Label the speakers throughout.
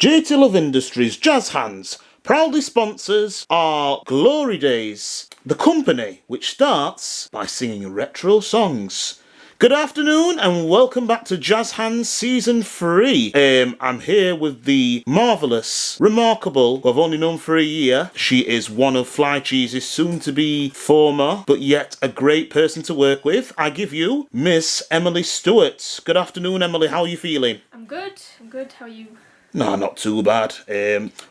Speaker 1: JT Love Industries Jazz Hands proudly sponsors our Glory Days, the company which starts by singing retro songs. Good afternoon and welcome back to Jazz Hands Season 3. I'm here with the marvellous, remarkable, who I've only known for a year. She is one of Fly Cheese's soon-to-be former, but yet a great person to work with. I give you Miss Emily Stewart. Good afternoon, Emily. How are you feeling?
Speaker 2: I'm good. How are you?
Speaker 1: No, not too bad.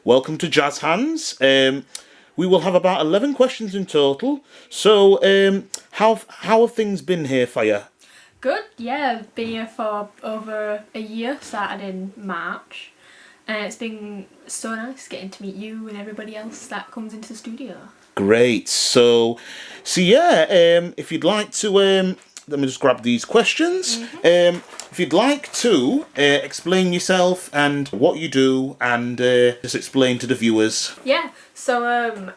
Speaker 1: Welcome to Jazz Hands. We will have about 11 questions in total. So, how have things been here for you?
Speaker 2: Good, yeah. I've been here for over a year, started in March. And it's been so nice getting to meet you and everybody else that comes into the studio.
Speaker 1: Great. So yeah, if you'd like to, let me just grab these questions. If you'd like to explain yourself and what you do and just explain to the viewers.
Speaker 2: Yeah, so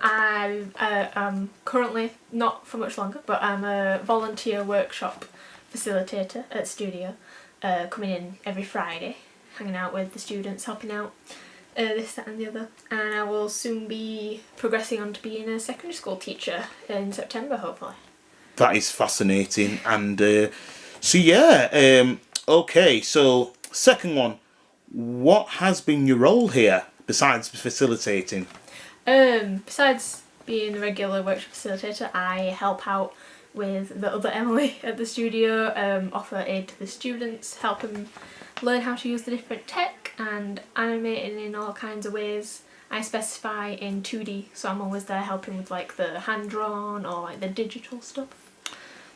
Speaker 2: I'm currently, not for much longer, but I'm a volunteer workshop facilitator at studio, coming in every Friday, hanging out with the students, helping out this, that and the other. And I will soon be progressing on to being a secondary school teacher in September, hopefully.
Speaker 1: That is fascinating. And okay, so second one, what has been your role here besides facilitating?
Speaker 2: Besides being a regular workshop facilitator, I help out with the other Emily at the studio, offer aid to the students, help them learn how to use the different tech and animating in all kinds of ways. I specify in 2D, so I'm always there helping with like the hand-drawn or like the digital stuff.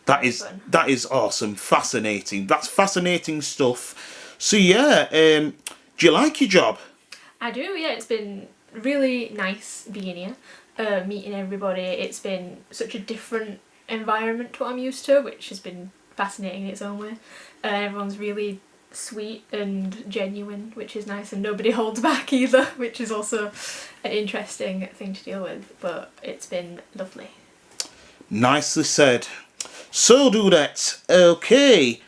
Speaker 1: That is awesome, fascinating. That's fascinating stuff. So yeah, do you like your job?
Speaker 2: I do, yeah. It's been really nice being here, meeting everybody. It's been such a different environment to what I'm used to, which has been fascinating in its own way. Everyone's really sweet and genuine, which is nice, and nobody holds back either, which is also an interesting thing to deal with, but it's been lovely.
Speaker 1: Nicely said. So, Dudette, okay,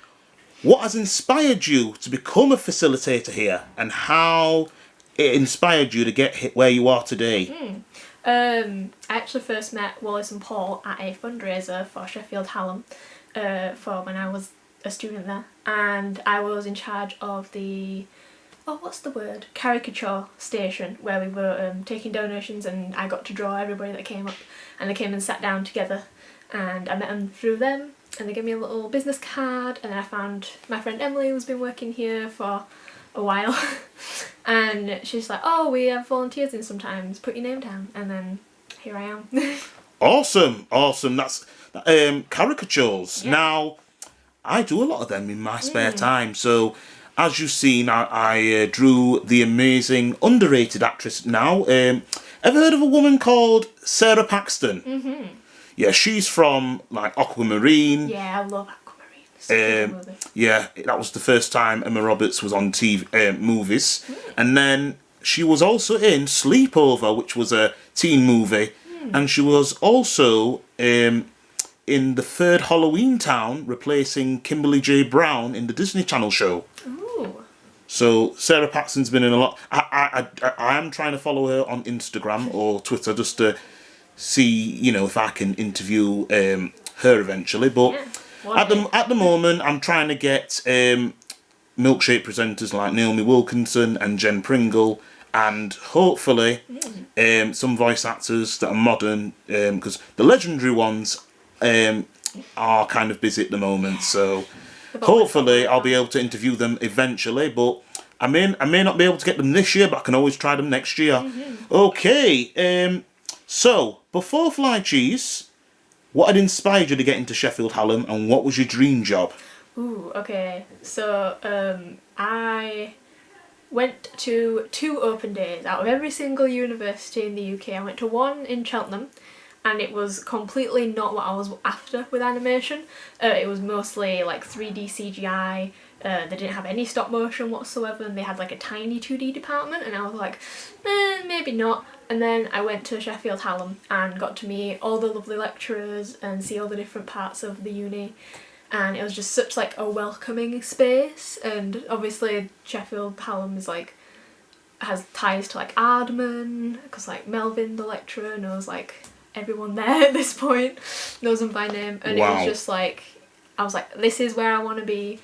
Speaker 1: what has inspired you to become a facilitator here, and how it inspired you to get where you are today?
Speaker 2: I actually first met Wallace and Paul at a fundraiser for Sheffield Hallam for when I was a student there, and I was in charge of the caricature station, where we were taking donations, and I got to draw everybody that came up, and they came and sat down together, and I met them through them, and they gave me a little business card, and then I found my friend Emily, who's been working here for a while, and she's like, oh, we have volunteers in sometimes, put your name down, and then here I am.
Speaker 1: Awesome. That's caricatures.
Speaker 2: Yeah.
Speaker 1: Now, I do a lot of them in my spare time, so as you've seen, I drew the amazing underrated actress now. Ever heard of a woman called Sarah Paxton? Yeah, she's from like Aquamarine.
Speaker 2: Yeah, I love Aquamarine. Such a good movie.
Speaker 1: Yeah, that was the first time Emma Roberts was on TV movies. And then she was also in Sleepover, which was a teen movie. And she was also in the third Halloween Town, replacing Kimberly J. Brown in the Disney Channel show.
Speaker 2: Ooh.
Speaker 1: So Sarah Paxton's been in a lot. I am trying to follow her on Instagram or Twitter just to see, if I can interview her eventually. But
Speaker 2: yeah,
Speaker 1: at the moment, I'm trying to get milkshake presenters like Naomi Wilkinson and Jen Pringle, and hopefully some voice actors that are modern, because the legendary ones are kind of busy at the moment. So hopefully I'll be able to interview them eventually, but I may not be able to get them this year, but I can always try them next year. Okay, so before Fly Cheese, what had inspired you to get into Sheffield Hallam, and what was your dream job?
Speaker 2: Ooh, okay. So, I went to 2 open days out of every single university in the UK. I went to one in Cheltenham, and it was completely not what I was after with animation. It was mostly like 3D CGI. They didn't have any stop motion whatsoever, and they had like a tiny 2D department, and I was like, maybe not. And then I went to Sheffield Hallam and got to meet all the lovely lecturers and see all the different parts of the uni, and it was just such like a welcoming space. And obviously Sheffield Hallam is like has ties to like Aardman, because like Melvin the lecturer knows like everyone there at this point, knows them by name, and
Speaker 1: Wow.
Speaker 2: it was just like, I was like, this is where I want to be,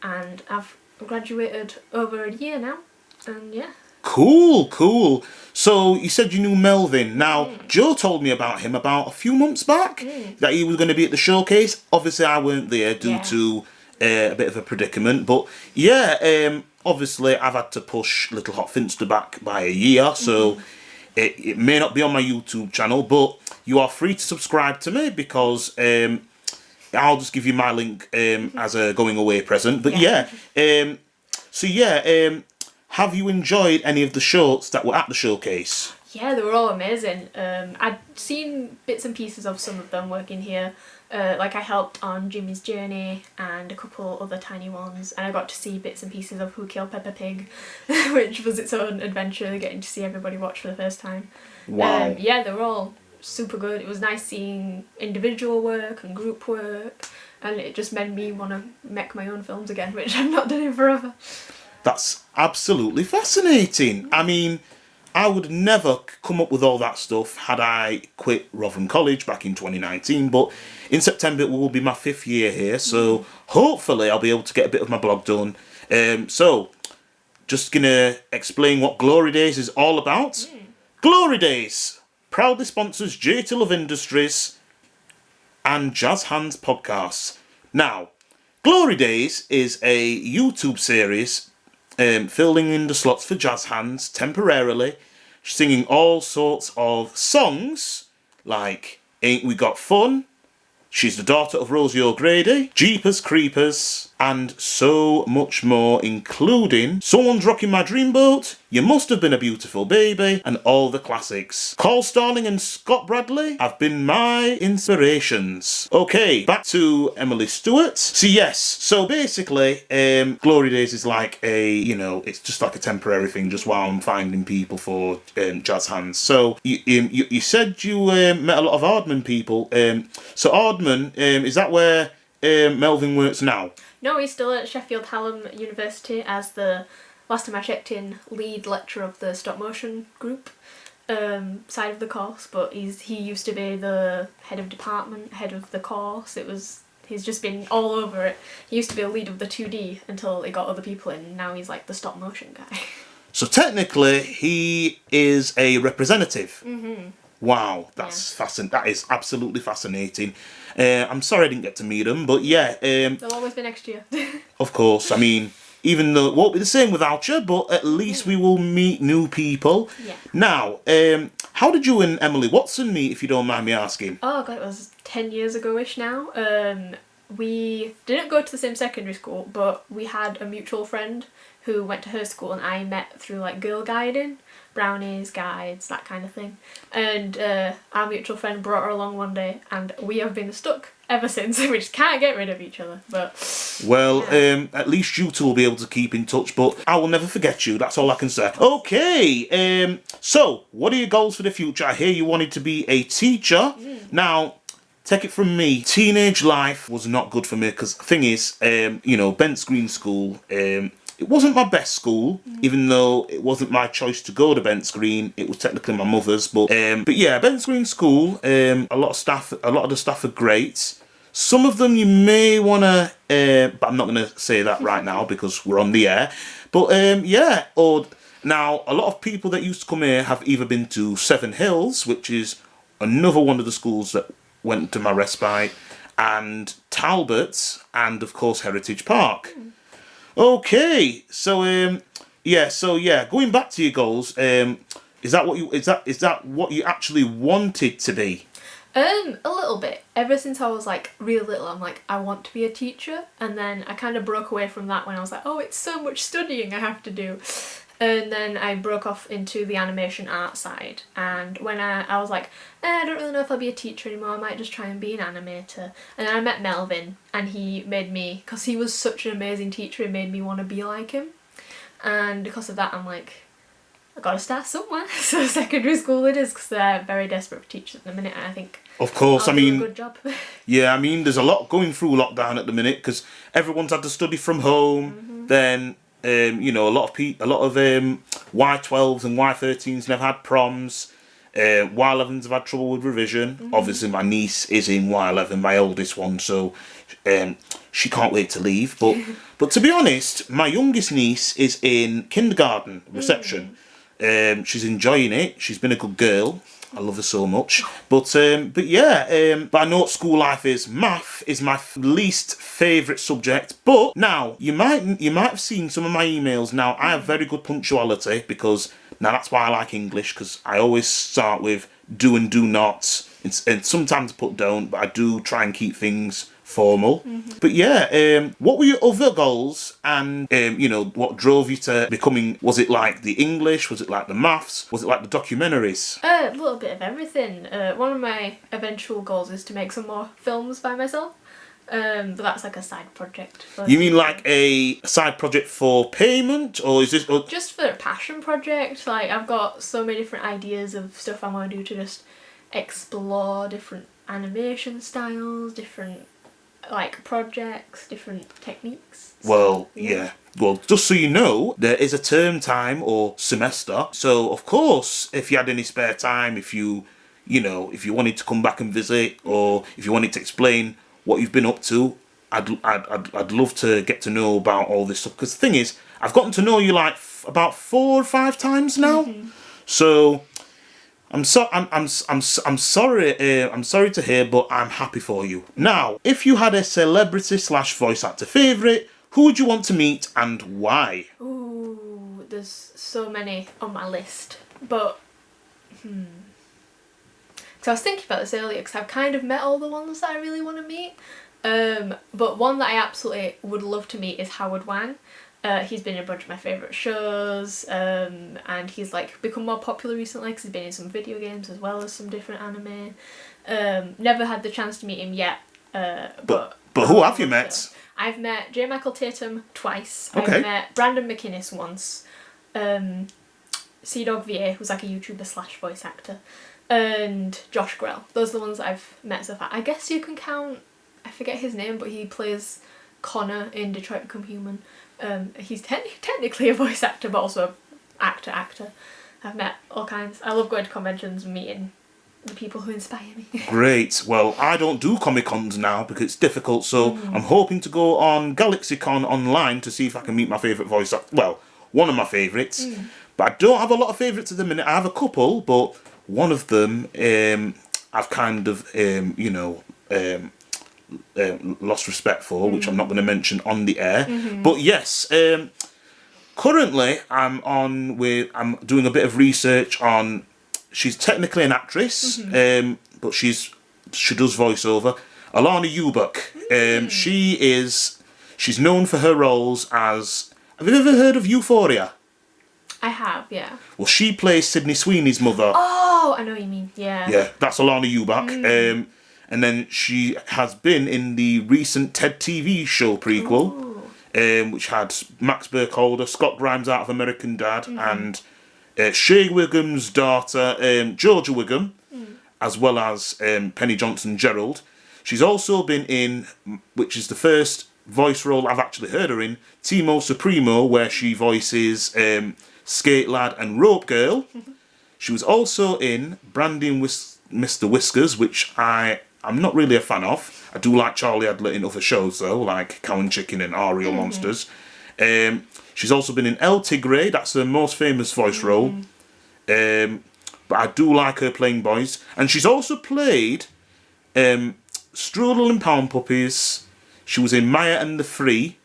Speaker 2: and I've graduated over a year now, and yeah.
Speaker 1: Cool. So you said you knew Melvin. Now, Joe told me about him about a few months back, that he was going to be at the showcase. Obviously, I weren't there due to a bit of a predicament. But yeah, obviously, I've had to push Little Hot Finster back by a year, so it may not be on my YouTube channel, but you are free to subscribe to me because I'll just give you my link as a going away present. But have you enjoyed any of the shorts that were at the showcase?
Speaker 2: Yeah, they were all amazing. I'd seen bits and pieces of some of them working here. Like I helped on Jimmy's Journey and a couple other tiny ones, and I got to see bits and pieces of Who Killed Peppa Pig, which was its own adventure, getting to see everybody watch for the first time.
Speaker 1: Wow.
Speaker 2: Yeah, they were all super good. It was nice seeing individual work and group work, and it just made me want to make my own films again, which I've not done in forever.
Speaker 1: That's absolutely fascinating. I mean, I would never come up with all that stuff had I quit Rotherham College back in 2019, but in September it will be my 5th year here, so hopefully I'll be able to get a bit of my blog done. So, just gonna explain what Glory Days is all about. Glory Days proudly sponsors JT Love Industries and Jazz Hands podcasts. Now, Glory Days is a YouTube series filling in the slots for Jazz Hands temporarily, singing all sorts of songs like Ain't We Got Fun, She's the Daughter of Rosie O'Grady, Jeepers Creepers, and so much more, including Someone's Rocking My Dreamboat, You Must Have Been a Beautiful Baby, and all the classics. Carl Starling and Scott Bradley have been my inspirations. Okay, back to Emily Stewart. So basically, Glory Days is like it's just like a temporary thing, just while I'm finding people for Jazz Hands. So you said you met a lot of Aardman people. So Aardman, is that where Melvin works now?
Speaker 2: No, he's still at Sheffield Hallam University as the, last time I checked in, lead lecturer of the stop motion group side of the course, but he used to be the head of department, head of the course. He's just been all over it. He used to be a lead of the 2D until he got other people in, and now he's like the stop motion guy.
Speaker 1: So technically, he is a representative. Wow, that's fascinating. That is absolutely fascinating. I'm sorry I didn't get to meet him, but yeah.
Speaker 2: They'll always be next year.
Speaker 1: Of course, I mean, even though it won't be the same without you, but at least we will meet new people.
Speaker 2: Yeah.
Speaker 1: Now, how did you and Emily Watson meet, if you don't mind me asking?
Speaker 2: Oh god, it was 10 years ago-ish now. We didn't go to the same secondary school, but we had a mutual friend who went to her school, and I met through like girl guiding, brownies, guides, that kind of thing. And our mutual friend brought her along one day, and we have been stuck ever since. We just can't get rid of each other. But
Speaker 1: well, at least you two will be able to keep in touch, but I will never forget you. That's all I can say. Okay, so what are your goals for the future? I hear you wanted to be a teacher. Now, take it from me, teenage life was not good for me, because the thing is, Bents Green School, it wasn't my best school, even though it wasn't my choice to go to Bents Green. It was technically my mother's, but yeah, Bents Green School. A lot of the staff are great. Some of them you may wanna, but I'm not gonna say that right now because we're on the air. But now a lot of people that used to come here have either been to Seven Hills, which is another one of the schools that went to my respite, and Talbot's, and of course Heritage Park. Okay, so going back to your goals, is that what you actually wanted to be?
Speaker 2: A little bit. Ever since I was like real little, I'm like, I want to be a teacher, and then I kind of broke away from that when I was like, oh, it's so much studying I have to do. And then I broke off into the animation art side, and when I was like, I don't really know if I'll be a teacher anymore, I might just try and be an animator. And then I met Melvin, and he made me, because he was such an amazing teacher, it made me want to be like him. And because of that, I'm like, I gotta start somewhere. So secondary school it is, because they're very desperate for teachers at the minute, and I think
Speaker 1: of course,
Speaker 2: I'll do a good job.
Speaker 1: Yeah, I mean, there's a lot going through lockdown at the minute, because everyone's had to study from home, then a lot of Y12s and Y13s never had proms. Y11s have had trouble with revision. Obviously, my niece is in Y11, my oldest one, so she can't wait to leave. But to be honest, my youngest niece is in kindergarten reception. She's enjoying it. She's been a good girl. I love her so much. But yeah, but I know what school life is. Math is my least favourite subject. But now, you might have seen some of my emails. Now, I have very good punctuality because now that's why I like English, because I always start with do and do nots. And sometimes I put don't, but I do try and keep things formal. But yeah, what were your other goals, and you know, what drove you to becoming, was it like the English, was it like the maths, was it like the documentaries?
Speaker 2: A little bit of everything. One of my eventual goals is to make some more films by myself, but that's like a side project.
Speaker 1: You mean like a side project for payment, or is this
Speaker 2: just for a passion project? Like, I've got so many different ideas of stuff I want to do to just explore different animation styles, different like projects, different techniques.
Speaker 1: Well, yeah. Well, just so you know, there is a term time or semester. So, of course, if you had any spare time, if you wanted to come back and visit, or if you wanted to explain what you've been up to, I'd love to get to know about all this stuff. Because the thing is, I've gotten to know you like about 4 or 5 times now. So I'm sorry. I'm sorry to hear, but I'm happy for you. Now, if you had a celebrity / voice actor favourite, who would you want to meet and why?
Speaker 2: Ooh, there's so many on my list, but because I was thinking about this earlier, because I've kind of met all the ones that I really want to meet. But one that I absolutely would love to meet is Howard Wang. He's been in a bunch of my favourite shows, and he's like become more popular recently because he's been in some video games as well as some different anime. Never had the chance to meet him yet, but
Speaker 1: who have you met?
Speaker 2: I've met J. Michael Tatum twice.
Speaker 1: Okay.
Speaker 2: I've met Brandon McInnes once. Dog VA, who's like a YouTuber / voice actor, and Josh Grell. Those are the ones that I've met so far. I guess you can count, I forget his name, but he plays Connor in Detroit Become Human. He's technically a voice actor, but also an actor. I've met all kinds. I love going to conventions and meeting the people who inspire me.
Speaker 1: Great. Well, I don't do Comic-Cons now because it's difficult, so I'm hoping to go on GalaxyCon online to see if I can meet my favourite voice actor. Well, one of my favourites. But I don't have a lot of favourites at the minute. I have a couple, but one of them I've kind of, lost respect for, which I'm not going to mention on the air. But yes, currently I'm doing a bit of research on. She's technically an actress, but she does voiceover. Alana Ubach. She's known for her roles as. Have you ever heard of Euphoria?
Speaker 2: I have, yeah.
Speaker 1: Well, she plays Sydney Sweeney's mother.
Speaker 2: Oh, I know what you mean. Yeah.
Speaker 1: Yeah, that's Alana Ubach. And then she has been in the recent TED TV show prequel, which had Max Burkholder, Scott Grimes out of American Dad, and Shea Whigham's daughter, Georgia Whigham, as well as Penny Johnson-Gerald. She's also been in, which is the first voice role I've actually heard her in, Timo Supremo, where she voices Skate Lad and Rope Girl. She was also in Branding Mr. Whiskers, which I'm not really a fan of. I do like Charlie Adler in other shows though, like Cow and Chicken and Ariel Monsters. She's also been in El Tigre, that's her most famous voice role. But I do like her playing boys. And she's also played Strudel and Pound Puppies. She was in Maya and the Free.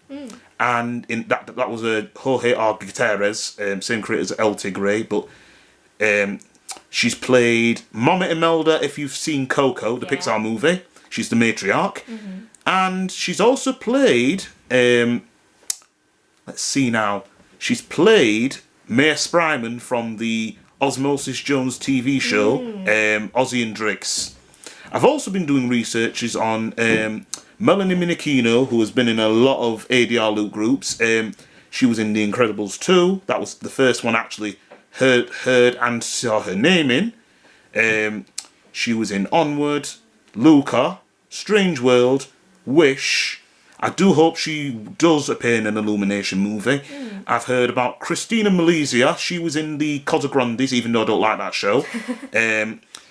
Speaker 1: And in that was a Jorge R. Gutierrez, same creator as El Tigre, but she's played Mama Imelda, if you've seen Coco, the Pixar movie. She's the matriarch. And she's also played, let's see now, she's played Maya Spryman from the Osmosis Jones TV show, Ozzy and Drix. I've also been doing researches on Melanie Minikino, who has been in a lot of ADR loop groups. She was in The Incredibles 2. That was the first one I actually heard and saw her name in. She was in Onward, Luca, Strange World, Wish, I do hope she does appear in an Illumination movie. I've heard about Christina Milicia. She was in the Cosa Grandes, even though I don't like that show.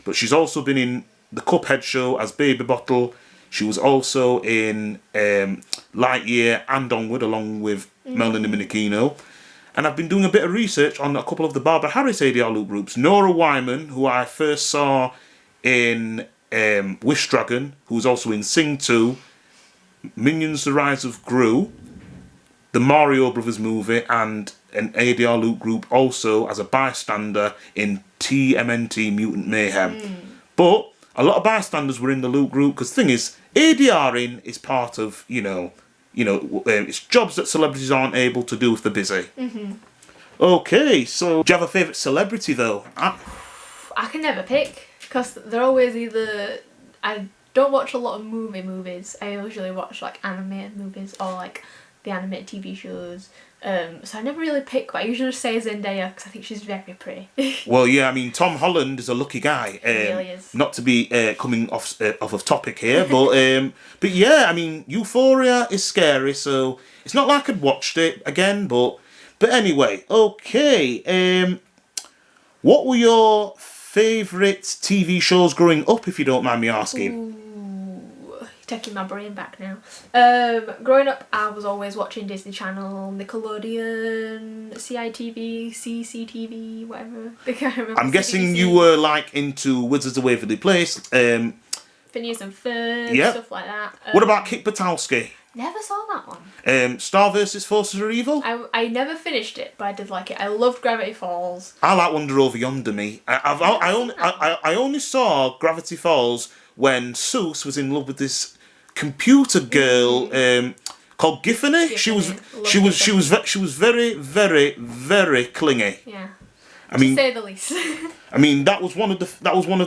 Speaker 1: But she's also been in the Cuphead show as Baby Bottle. She was also in Lightyear and Onward, along with Melanie Minichino. And I've been doing a bit of research on a couple of the Barbara Harris ADR loop groups. Nora Wyman, who I first saw in Wish Dragon, who was also in Sing 2, Minions: The Rise of Gru, the Mario Brothers movie, and an ADR loop group also as a bystander in TMNT Mutant Mayhem. But a lot of bystanders were in the loop group, because the thing is, ADRing is part of, it's jobs that celebrities aren't able to do if they're busy. Okay, so do you have a favourite celebrity though?
Speaker 2: I can never pick, because they're always either... I don't watch a lot of movies. I usually watch like animated movies or like the animated TV shows. So I never really pick, but I usually just say Zendaya because I think she's very pretty.
Speaker 1: Well, yeah, I mean, Tom Holland is a lucky guy.
Speaker 2: He really is.
Speaker 1: Not to be coming off of topic here, but yeah, I mean, Euphoria is scary, so it's not like I'd watched it again, but anyway, okay. What were your favourite TV shows growing up, if you don't mind me asking?
Speaker 2: Ooh, taking my brain back now. Growing up, I was always watching Disney Channel, Nickelodeon, CITV, CCTV, whatever. I can't remember.
Speaker 1: I'm guessing you were like into Wizards of Waverly Place.
Speaker 2: Phineas and Ferb,
Speaker 1: yep.
Speaker 2: Stuff like that.
Speaker 1: What about Kit Patowski?
Speaker 2: Never saw that one.
Speaker 1: Star vs. Forces of Evil?
Speaker 2: I never finished it, but I did like it. I loved Gravity Falls.
Speaker 1: I like Wonder Over Yonder, me. I only saw Gravity Falls when Seuss was in love with this computer girl called Giffany. She was very, very, very clingy.
Speaker 2: Yeah.
Speaker 1: To
Speaker 2: say the least.
Speaker 1: I mean, that was one of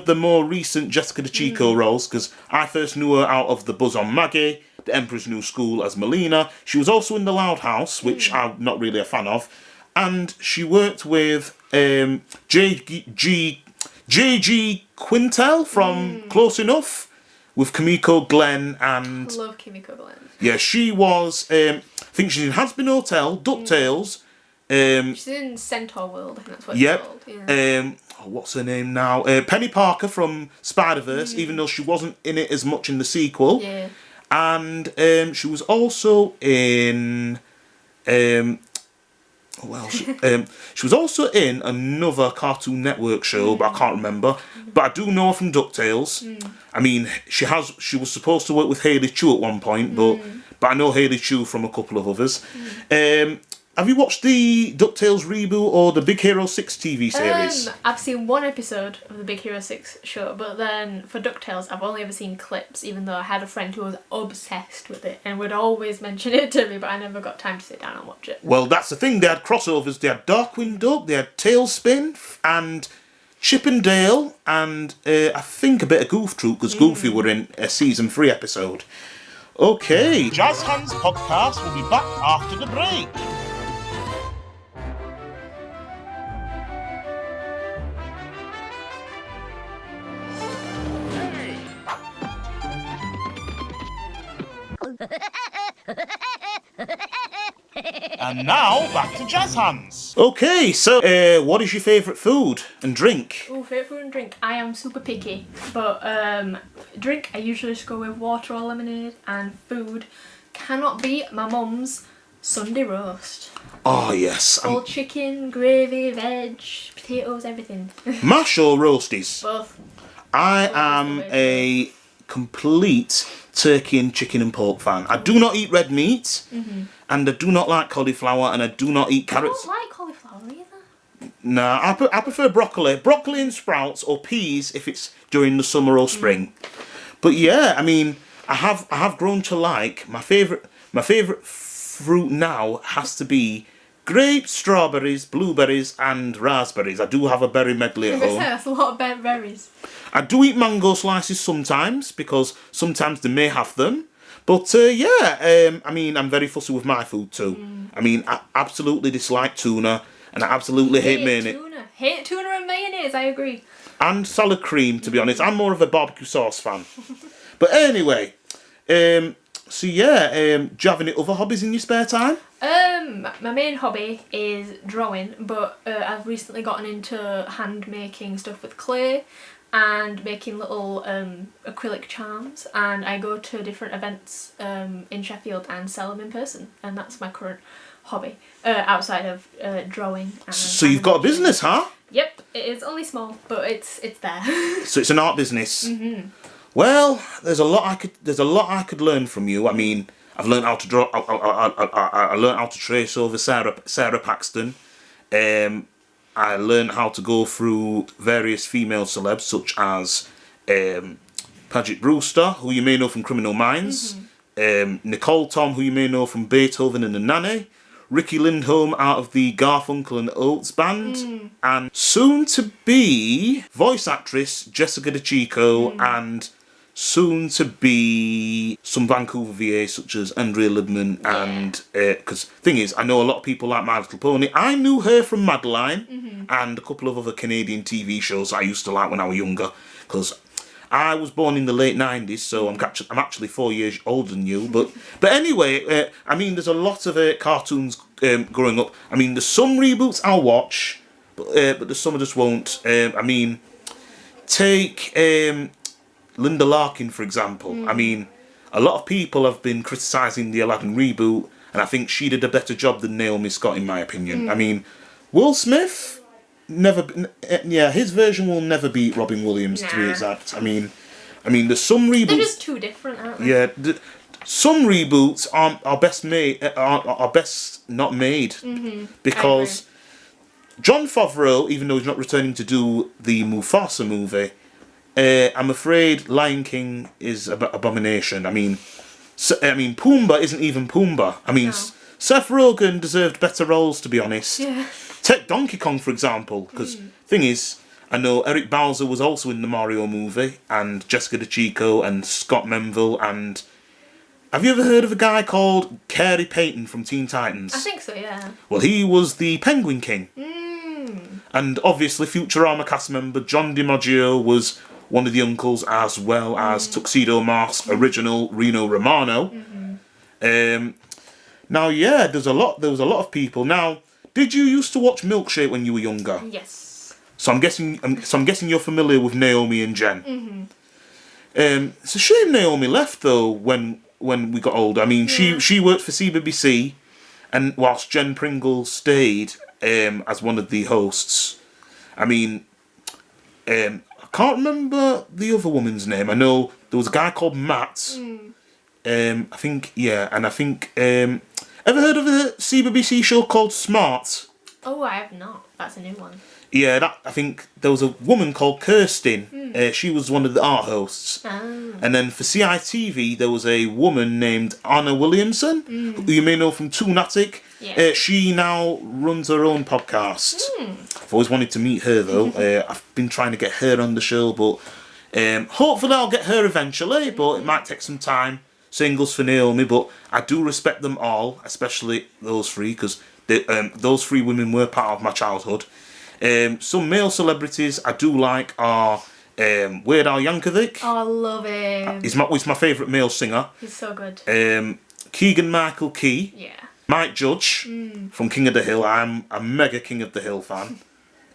Speaker 1: the more recent Jessica DeChico roles, because I first knew her out of The Buzz on Maggie, The Emperor's New School as Melina. She was also in The Loud House, which I'm not really a fan of, and she worked with J.G. Quintel from Close Enough, with Kimiko Glenn and...
Speaker 2: I love Kimiko Glenn.
Speaker 1: Yeah, she was... I think she's in Has Been Hotel, DuckTales...
Speaker 2: she's in Centaur World, I think that's what it's called. Yeah.
Speaker 1: What's her name now? Penny Parker from Spider-Verse, even though she wasn't in it as much in the sequel.
Speaker 2: Yeah.
Speaker 1: And she was also in... she was also in another Cartoon Network show, but I can't remember. But I do know her from DuckTales. I mean, she was supposed to work with Haley Chu at one point, but I know Haley Chu from a couple of others. Have you watched the DuckTales reboot or the Big Hero 6 TV series?
Speaker 2: I've seen one episode of the Big Hero 6 show, but then for DuckTales I've only ever seen clips, even though I had a friend who was obsessed with it and would always mention it to me, but I never got time to sit down and watch it.
Speaker 1: Well, that's the thing, they had crossovers. They had Darkwing Duck, they had Tailspin, and Chip and Dale, and I think a bit of Goof Troop, because Goofy were in a season 3 episode. Okay, Jazz Hands podcast will be back after the break. And now, back to Jazz Hands. Okay, so what is your favourite food and drink?
Speaker 2: Oh, favourite food and drink? I am super picky, but drink I usually just go with water or lemonade, and food cannot beat my mum's Sunday roast.
Speaker 1: Oh yes.
Speaker 2: All chicken, gravy, veg, potatoes, everything.
Speaker 1: Mash or roasties?
Speaker 2: Both.
Speaker 1: I am a complete turkey and chicken and pork fan. I do not eat red meat, and I do not like cauliflower, and I do not eat carrots.
Speaker 2: I don't like cauliflower either.
Speaker 1: Nah, I prefer broccoli and sprouts, or peas if it's during the summer or spring. But yeah, I mean, I have grown to like my favourite fruit now has to be grapes, strawberries, blueberries, and raspberries. I do have a berry medley at home.
Speaker 2: That's a lot of berries.
Speaker 1: I do eat mango slices sometimes, because sometimes they may have them. But yeah, I mean, I'm very fussy with my food too. I mean, I absolutely dislike tuna, and I absolutely hate mayonnaise.
Speaker 2: Hate tuna and mayonnaise, I agree.
Speaker 1: And salad cream, to be honest. I'm more of a barbecue sauce fan. But anyway, So yeah, do you have any other hobbies in your spare time?
Speaker 2: My main hobby is drawing, but I've recently gotten into hand making stuff with clay and making little acrylic charms, and I go to different events in Sheffield and sell them in person, and that's my current hobby outside of drawing. And
Speaker 1: So you've got a business, huh?
Speaker 2: Yep, it is only small, but it's there.
Speaker 1: So it's an art business. Mm-hmm. Well, there's a lot I could learn from you. I mean, I've learned how to draw. I learned how to trace over Sarah Paxton. I learned how to go through various female celebs such as Paget Brewster, who you may know from Criminal Minds, Nicole Tom, who you may know from Beethoven and the Nanny, Ricky Lindholm out of the Garfunkel and Oates band, and soon to be voice actress Jessica DeChico, and soon to be some Vancouver VA such as Andrea Libman, and because thing is, I know a lot of people like My Little Pony. I knew her from Madeline and a couple of other Canadian TV shows I used to like when I was younger, because I was born in the late 90s, so I'm actually 4 years older than you. But anyway, I mean, there's a lot of cartoons growing up. I mean, there's some reboots I'll watch, but there's some I just won't. I mean, take Linda Larkin, for example. I mean, a lot of people have been criticising the Aladdin reboot, and I think she did a better job than Naomi Scott, in my opinion. I mean, Will Smith... his version will never beat Robin Williams, to be exact. I mean, there's some reboots.
Speaker 2: They're just too different, aren't they?
Speaker 1: Yeah, some reboots are best made, are best not made, because Jon Favreau, even though he's not returning to do the Mufasa movie, I'm afraid Lion King is an abomination. I mean, Pumbaa isn't even Pumbaa. I mean, Seth Rogen deserved better roles, to be honest.
Speaker 2: Yeah.
Speaker 1: Take Donkey Kong, for example, because thing is, I know Eric Bauza was also in the Mario movie, and Jessica DeChico, and Scott Menville, and... Have you ever heard of a guy called Carey Payton from Teen Titans?
Speaker 2: I think so, yeah.
Speaker 1: Well, he was the Penguin King. And obviously, Futurama cast member John DiMaggio was one of the uncles, as well as Tuxedo Mask original Reno Romano. Now, yeah, there was a lot of people. Now... Did you used to watch Milkshake when you were younger?
Speaker 2: Yes.
Speaker 1: So I'm guessing you're familiar with Naomi and Jen. It's a shame Naomi left though when we got older. I mean, she worked for CBBC, and whilst Jen Pringle stayed as one of the hosts. I mean, I can't remember the other woman's name. I know there was a guy called Matt. I think. Ever heard of a CBBC show called Smart?
Speaker 2: Oh, I have not. That's a new one.
Speaker 1: Yeah, I think there was a woman called Kirsten. She was one of the art hosts. And then for CITV, there was a woman named Anna Williamson, who you may know from Toonatic.
Speaker 2: Yeah.
Speaker 1: She now runs her own podcast. I've always wanted to meet her, though. I've been trying to get her on the show, but hopefully I'll get her eventually, but it might take some time. Singles for Naomi, but I do respect them all, especially those three, because those three women were part of my childhood. Some male celebrities I do like are Weird Al Yankovic.
Speaker 2: Oh, I love him.
Speaker 1: He's my favourite male singer.
Speaker 2: He's so good.
Speaker 1: Keegan-Michael Key.
Speaker 2: Yeah.
Speaker 1: Mike Judge from King of the Hill. I'm a mega King of the Hill fan.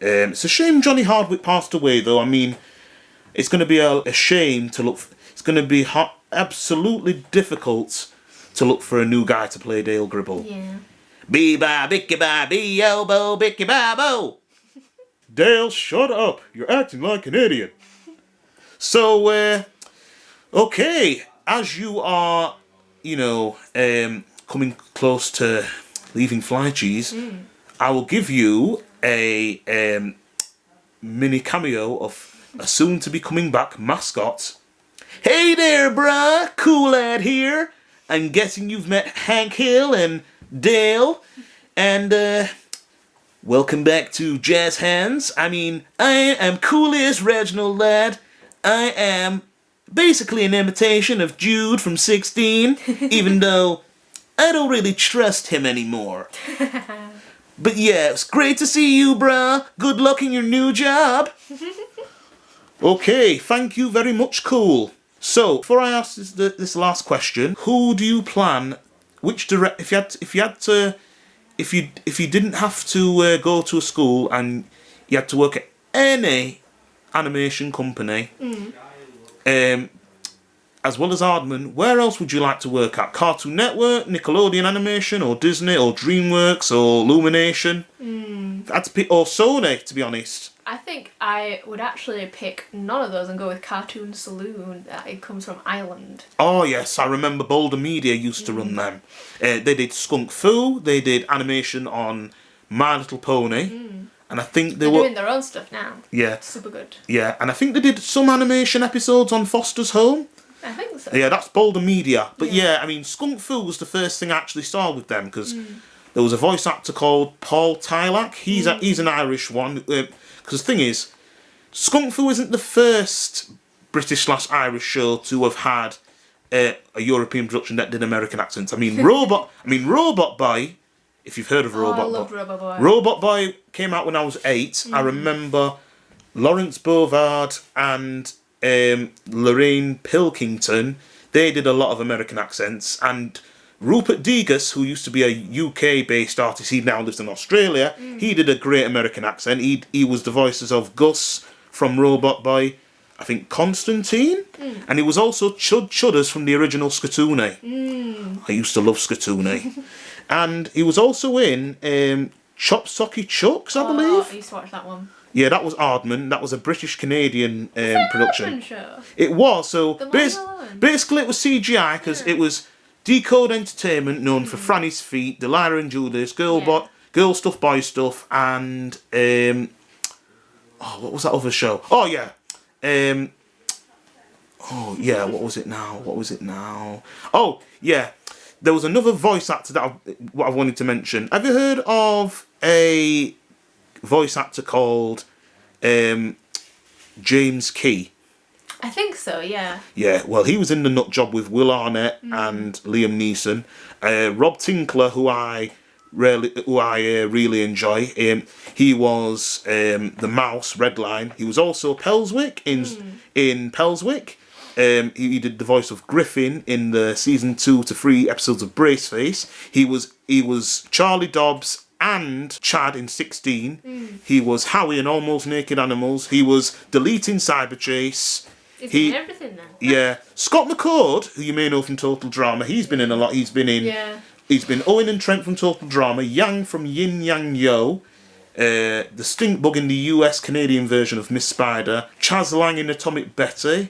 Speaker 1: It's a shame Johnny Hardwick passed away, though. I mean, it's going to be a shame to look... It's going to be absolutely difficult to look for a new guy to play Dale Gribble.
Speaker 2: Yeah.
Speaker 1: Bee-ba, bicky-ba, bee-yo-bo, bicky-ba-bo. Dale, shut up. You're acting like an idiot. So, okay, as you are, coming close to leaving Fly Cheese, I will give you a mini cameo of a soon-to-be coming back mascot. Hey there, bruh, Cool Lad here. I'm guessing you've met Hank Hill and Dale, and welcome back to Jazz Hands. I mean, I am Coolest Reginald Ladd. I am basically an imitation of Jude from 16, even though I don't really trust him anymore. But yeah, it's great to see you, bruh. Good luck in your new job. Okay, thank you very much, Cool. So, before I ask this last question, who do you plan? If you didn't have to go to a school and you had to work at any animation company, as well as Aardman, where else would you like to work at? Cartoon Network, Nickelodeon Animation, or Disney, or DreamWorks, or Illumination? I'd pick, or Sony, to be honest.
Speaker 2: I think I would actually pick none of those and go with Cartoon Saloon. It comes from Ireland.
Speaker 1: Oh yes, I remember Boulder Media used to run them. They did Skunk Fu, they did animation on My Little Pony, and I think
Speaker 2: They're doing their own stuff now.
Speaker 1: Yeah.
Speaker 2: Super good.
Speaker 1: Yeah, and I think they did some animation episodes on Foster's Home.
Speaker 2: I think so.
Speaker 1: Yeah, that's Boulder Media. But yeah, I mean, Skunk Fu was the first thing I actually saw with them, because there was a voice actor called Paul Tylak. He's an Irish one. Because the thing is, Skunk Fu isn't the first British/Irish show to have had a European production that did American accents. I mean, Robot Boy, if you've heard of Robot Boy.
Speaker 2: I love Robot Boy.
Speaker 1: Robot Boy came out when I was 8. I remember Lawrence Bovard and Lorraine Pilkington. They did a lot of American accents, and Rupert Degas, who used to be a UK-based artist, he now lives in Australia. He did a great American accent. He was the voices of Gus from Robot Boy, I think Constantine, and he was also Chud Chudders from the original Skatoony. I used to love Skatoony. And he was also in Chop Socky Chucks, I believe.
Speaker 2: I used to watch that one.
Speaker 1: Yeah, that was Aardman. That was a British-Canadian production.
Speaker 2: Aardman show?
Speaker 1: It was. So
Speaker 2: The
Speaker 1: basically it was CGI, because it was Decode Entertainment, known for Franny's Feet, Delilah and Judas, Girl Stuff, Boy Stuff, and what was that other show? Oh yeah, what was it now? Oh yeah, there was another voice actor that I wanted to mention. Have you heard of a voice actor called James Key?
Speaker 2: I think so, yeah.
Speaker 1: Yeah, well, he was in The Nut Job with Will Arnett and Liam Neeson. Rob Tinkler, who I really enjoy. He was the mouse, Redline. He was also Pelswick in Pelswick. He did the voice of Griffin in the season 2 to 3 episodes of Braceface. He was Charlie Dobbs and Chad in 16. He was Howie in Almost Naked Animals. He was Deleting Cyberchase.
Speaker 2: Is he in everything then?
Speaker 1: Yeah. Scott McCord, who you may know from Total Drama, he's been in a lot. He's been Owen and Trent from Total Drama, Yang from Yin Yang Yo, the Stink Bug in the US Canadian version of Miss Spider, Chaz Lang in Atomic Betty,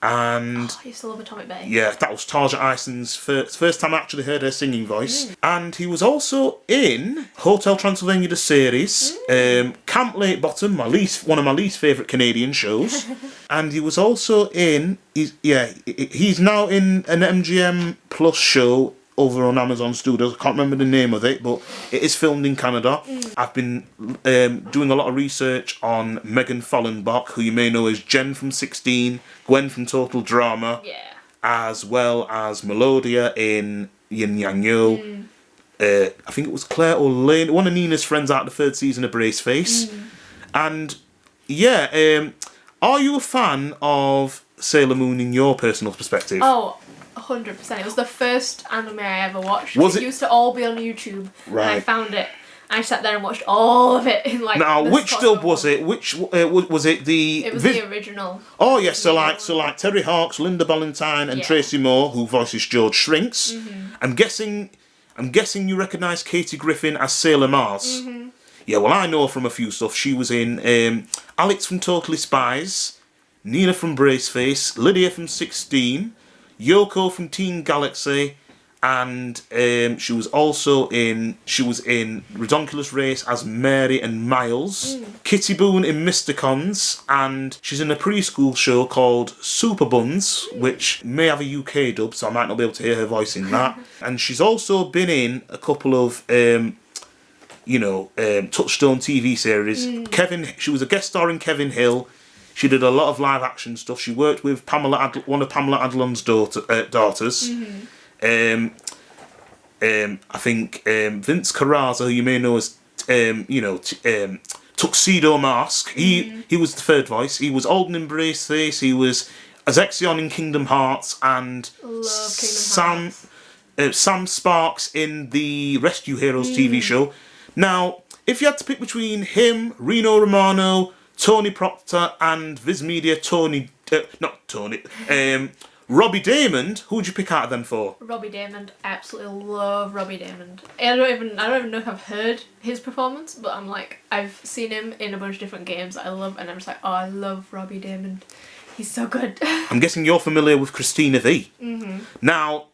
Speaker 1: and
Speaker 2: I used to love Atomic Betty.
Speaker 1: yeah, that was Tarja Ison's first time I actually heard her singing voice. And he was also in Hotel Transylvania the series, Camp Lake Bottom, one of my least favourite Canadian shows. And he was also in he's now in an MGM Plus show over on Amazon Studios. I can't remember the name of it, but it is filmed in Canada. I've been doing a lot of research on Megan Fallenbach, who you may know as Jen from 16, Gwen from Total Drama, as well as Melodia in Yin Yang Yo. I think it was Claire O'Lane, one of Nina's friends out of the 3rd season of Braceface. And are you a fan of Sailor Moon in your personal perspective?
Speaker 2: Oh, 100%. It was the first anime I ever watched.
Speaker 1: Was
Speaker 2: it used to all be on YouTube, and I found it. I sat there and watched all of it in like.
Speaker 1: Now, which dub was it? Which was it?
Speaker 2: It was the original.
Speaker 1: Oh yes, so like Terry Hawkes, Linda Valentine, and Tracy Moore, who voices George Shrinks. I'm guessing you recognise Katie Griffin as Sailor Mars. Yeah, well, I know her from a few stuff. She was in Alex from Totally Spies, Nina from Braceface, Lydia from 16. Yoko from Teen Galaxy, and she was in Redonkulous Race as Mary and Miles. Kitty Boone in Mysticons, and she's in a preschool show called Super Buns, which may have a UK dub, so I might not be able to hear her voice in that. And she's also been in a couple of Touchstone TV series. She was a guest star in Kevin Hill. She did a lot of live action stuff. She worked with one of Pamela Adlon's daughters. I think Vince Carrazza, who you may know as Tuxedo Mask. He was the third voice. He was Alden in Braceface. He was Azexion in Kingdom Hearts, and
Speaker 2: Love Kingdom Hearts.
Speaker 1: Sam Sparks in the Rescue Heroes TV show. Now, if you had to pick between him, Reno Romano, Tony Proctor, and Viz Media Robbie Daymond, who would you pick out of them for?
Speaker 2: Robbie Daymond. I absolutely love Robbie Daymond. I don't even know if I've heard his performance, but I'm like, I've seen him in a bunch of different games that I love, and I'm just like, oh, I love Robbie Daymond. He's so good.
Speaker 1: I'm guessing you're familiar with Christina V.
Speaker 2: Mm-hmm.
Speaker 1: Now,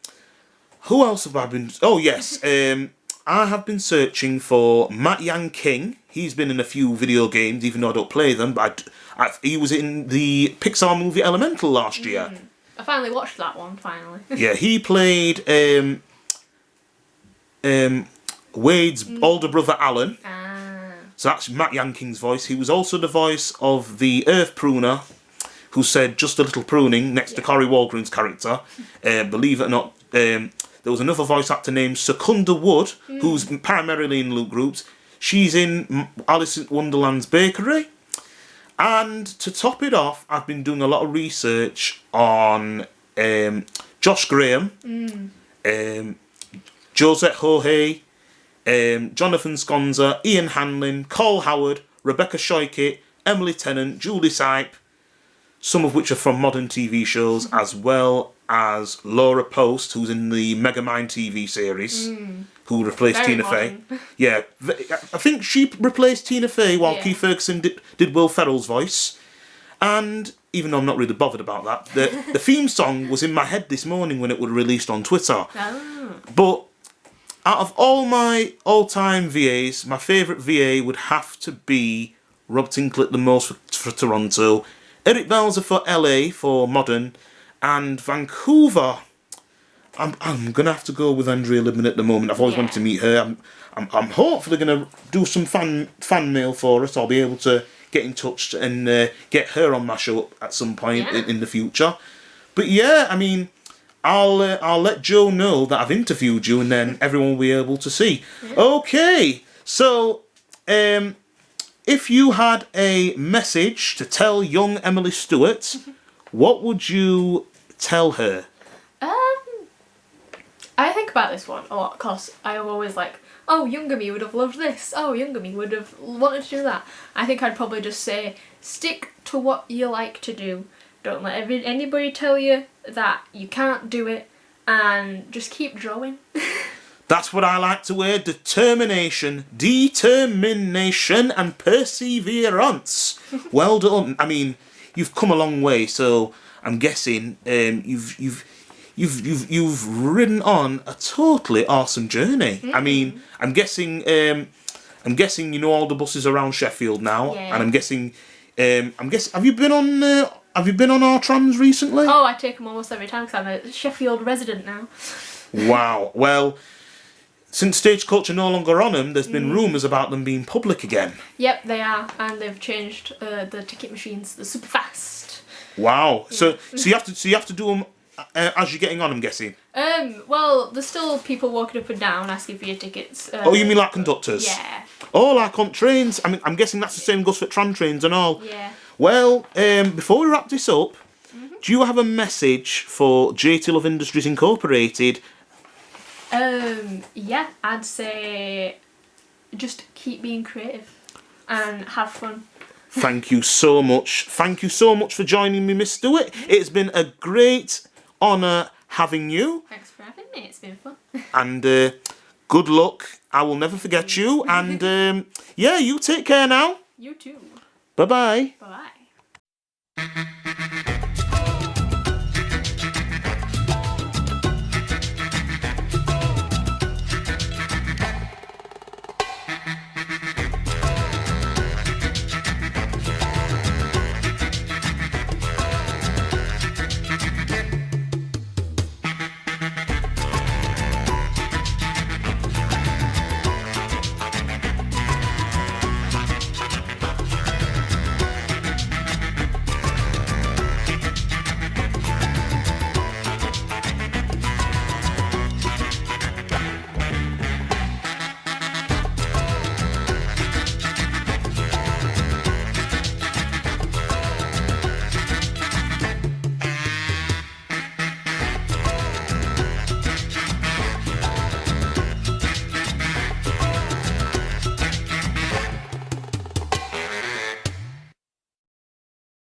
Speaker 1: who else have I been... Oh, yes. I have been searching for Matt Yang King. He's been in a few video games, even though I don't play them, but he was in the Pixar movie Elemental last year.
Speaker 2: I finally watched that one, finally.
Speaker 1: Yeah, he played Wade's older brother, Alan. So that's Matt Yang King's voice. He was also the voice of the Earth Pruner, who said just a little pruning next to Corey Walgren's character. Believe it or not, there was another voice actor named Secunda Wood, who's primarily in Loot Groups. She's in Alice in Wonderland's Bakery. And to top it off, I've been doing a lot of research on Josh Graham, Josette Hohe, Jonathan Sconza, Ian Hanlon, Cole Howard, Rebecca Shoykit, Emily Tennant, Julie Sipe, some of which are from modern TV shows, as well as Laura Post, who's in the Megamind TV series, who replaced
Speaker 2: Very
Speaker 1: Tina
Speaker 2: modern.
Speaker 1: Fey. Yeah, I think she replaced Tina Fey while
Speaker 2: Yeah.
Speaker 1: Keith Ferguson did Will Ferrell's voice. And even though I'm not really bothered about that, the theme song was in my head this morning when it was released on Twitter.
Speaker 2: Oh.
Speaker 1: But out of all my all-time VAs, my favourite VA would have to be Rob Tinklet the most for Toronto, Eric Belzer for LA for modern, and Vancouver. I'm gonna have to go with Andrea Libman at the moment. I've always wanted to meet her. I'm hopefully gonna do some fan mail for us. I'll be able to get in touch and get her on my show at some point in the future. But yeah, I mean, I'll let Joe know that I've interviewed you, and then everyone will be able to see. Okay, so if you had a message to tell young Emily Stewart, what would you tell her?
Speaker 2: I think about this one a lot because I'm always like, oh, younger me would have loved this. Oh, younger me would have wanted to do that. I think I'd probably just say, stick to what you like to do. Don't let anybody tell you that you can't do it, and just keep drawing.
Speaker 1: That's what I like to hear. Determination, and perseverance. Well done. I mean, you've come a long way, so I'm guessing you've ridden on a totally awesome journey. I mean, I'm guessing you know all the buses around Sheffield now, and I'm guessing have you been on our trams recently?
Speaker 2: Oh, I take them almost every time because I'm a Sheffield resident now.
Speaker 1: Wow. Well, since Stagecoach are no longer on them, there's been rumours about them being public again.
Speaker 2: Yep, they are, and they've changed the ticket machines. They're super fast.
Speaker 1: Wow. So you have to do them as you're getting on, I'm guessing.
Speaker 2: Well, there's still people walking up and down asking for your tickets.
Speaker 1: Oh, you mean like conductors?
Speaker 2: Yeah.
Speaker 1: Oh, like on trains. I mean, I'm guessing that's the same goes for tram trains and all.
Speaker 2: Yeah.
Speaker 1: Well, before we wrap this up, do you have a message for JT Love Industries Incorporated?
Speaker 2: Yeah, I'd say just keep being creative and have fun.
Speaker 1: Thank you so much. Thank you so much for joining me, Miss Stewart. It's been a great honour having you.
Speaker 2: Thanks for having me, it's been fun.
Speaker 1: And good luck. I will never forget you. And yeah, you take care now.
Speaker 2: You too.
Speaker 1: Bye-bye.
Speaker 2: Bye-bye.